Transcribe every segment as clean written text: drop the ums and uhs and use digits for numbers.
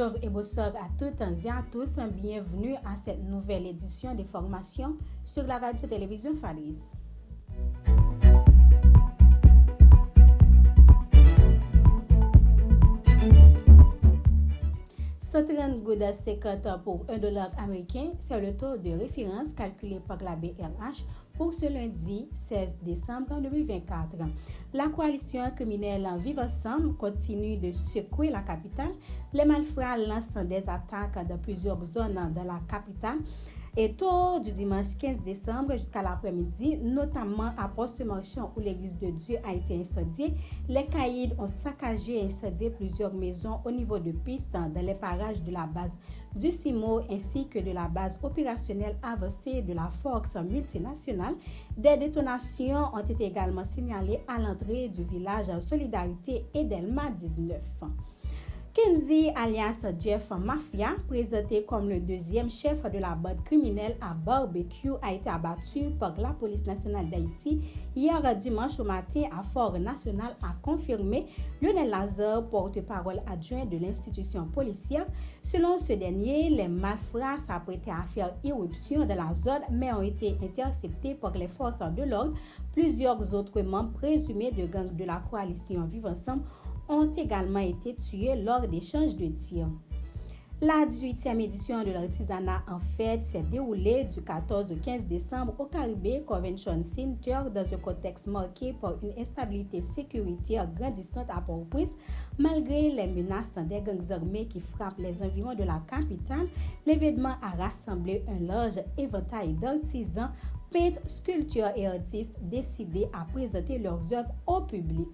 Bonjour et bonsoir à toutes et à tous. Bienvenue à cette nouvelle édition des formations sur la radio-télévision Faris. $130,50 pour $1 américain, c'est le taux de référence calculé par la BRH pour ce lundi 16 décembre 2024. La coalition criminelle Vivre Ensemble continue de secouer la capitale. Les malfrats lancent des attaques dans plusieurs zones de la capitale. Et tôt du dimanche 15 décembre jusqu'à l'après-midi, notamment à Poste Marchand où l'église de Dieu a été incendiée, les caïds ont saccagé et incendié plusieurs maisons au niveau de pistes dans les parages de la base du CIMO ainsi que de la base opérationnelle avancée de la force multinationale. Des détonations ont été également signalées à l'entrée du village Solidarité et Delma 19. Kenzie alias Jeff Mafia, présenté comme le deuxième chef de la bande criminelle à Barbecue, a été abattu par la police nationale d'Haïti hier dimanche au matin à Fort National, a confirmé Lionel Lazare, porte-parole adjoint de l'institution policière. Selon ce dernier, les malfrats s'apprêtaient à faire irruption dans la zone mais ont été interceptés par les forces de l'ordre. Plusieurs autres membres présumés de gangs de la coalition Vivre Ensemble ont également été tués lors d'échanges de tirs. La 18e édition de l'artisanat en fête s'est déroulée du 14 au 15 décembre au Caribbean Convention Center dans un contexte marqué par une instabilité sécuritaire grandissante à Port-au-Prince. Malgré les menaces des gangs armés qui frappent les environs de la capitale, l'événement a rassemblé un large éventail d'artisans, peintres, sculpteurs et artistes décidés à présenter leurs œuvres au public.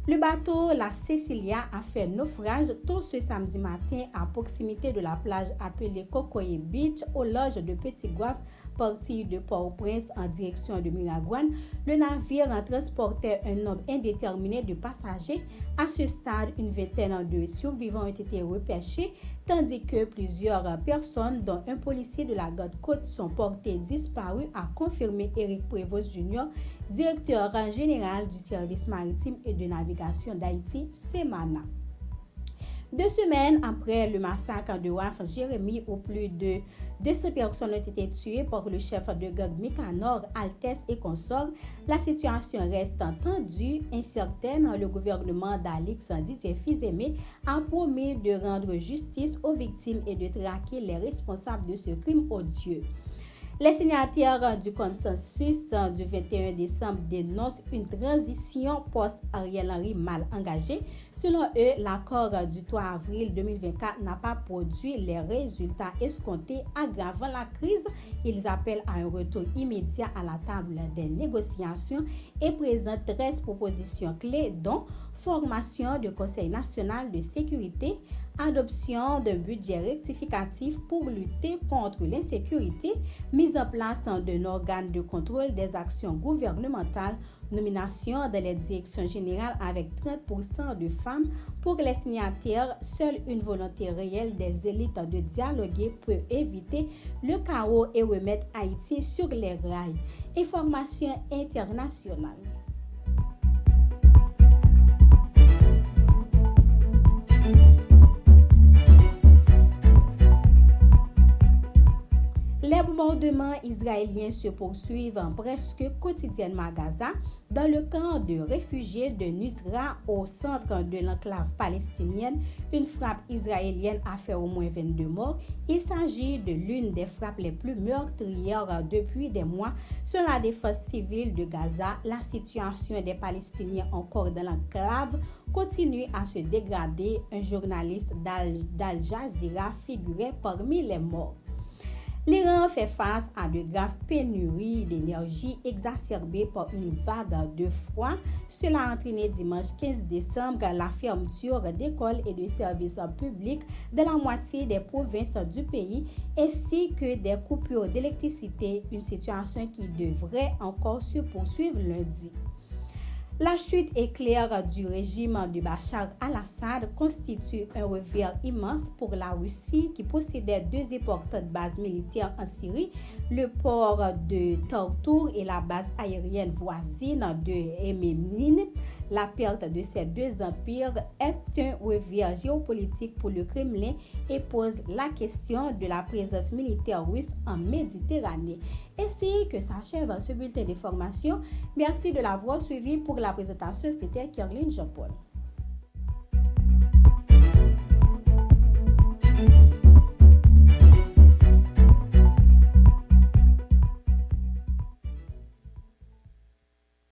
Le bateau La Cecilia a fait naufrage tôt ce samedi matin à proximité de la plage appelée Cocoyer Beach au large de Petit Goâve, parti de Port-au-Prince en direction de Miragouane. Le navire en transportait un nombre indéterminé de passagers. À ce stade, une vingtaine de survivants ont été repêchés, tandis que plusieurs personnes, dont un policier de la garde-côte, sont portées disparues, a confirmé Éric Prévost Jr., directeur général du service maritime et de navigation d'Haïti, Semana. 2 semaines après le massacre de Waf Jérémie, où plus de 200 personnes ont été tuées par le chef de gang Mikanor, Altesse et consorts, la situation reste tendue, incertaine. Le gouvernement d'Alix Didier Fils-Aimé a promis de rendre justice aux victimes et de traquer les responsables de ce crime odieux. Les signataires du consensus du 21 décembre dénoncent une transition post-Ariel Henry mal engagée. Selon eux, l'accord du 3 avril 2024 n'a pas produit les résultats escomptés, aggravant la crise. Ils appellent à un retour immédiat à la table des négociations et présentent 13 propositions clés, dont formation du Conseil national de sécurité, adoption d'un budget rectificatif pour lutter contre l'insécurité, mise en place d'un organe de contrôle des actions gouvernementales, nomination dans les directions générales avec 30% de femmes. Pour les signataires, seule une volonté réelle des élites de dialoguer peut éviter le chaos et remettre Haïti sur les rails. Information internationale. Les bombardements israéliens se poursuivent presque quotidiennement à Gaza, dans le camp de réfugiés de Nusra au centre de l'enclave palestinienne. Une frappe israélienne a fait au moins 22 morts. Il s'agit de l'une des frappes les plus meurtrières depuis des mois. Selon la défense civile de Gaza, la situation des Palestiniens encore dans l'enclave continue à se dégrader. Un journaliste d'Al Jazeera figurait parmi les morts. L'Iran fait face à de graves pénuries d'énergie exacerbées par une vague de froid. Cela a entraîné dimanche 15 décembre la fermeture d'écoles et de services publics dans la moitié des provinces du pays, ainsi que des coupures d'électricité, une situation qui devrait encore se poursuivre lundi. La chute éclair du régime de Bachar al-Assad constitue un revers immense pour la Russie qui possédait 2 importantes bases militaires en Syrie, le port de Tartour et la base aérienne voisine de Emmeline. La perte de ces deux empires est un revers géopolitique pour le Kremlin et pose la question de la présence militaire russe en Méditerranée. Ainsi que s'achève ce bulletin d'information. Merci de l'avoir suivi. Pour la présentation, c'était Caroline Jean-Paul.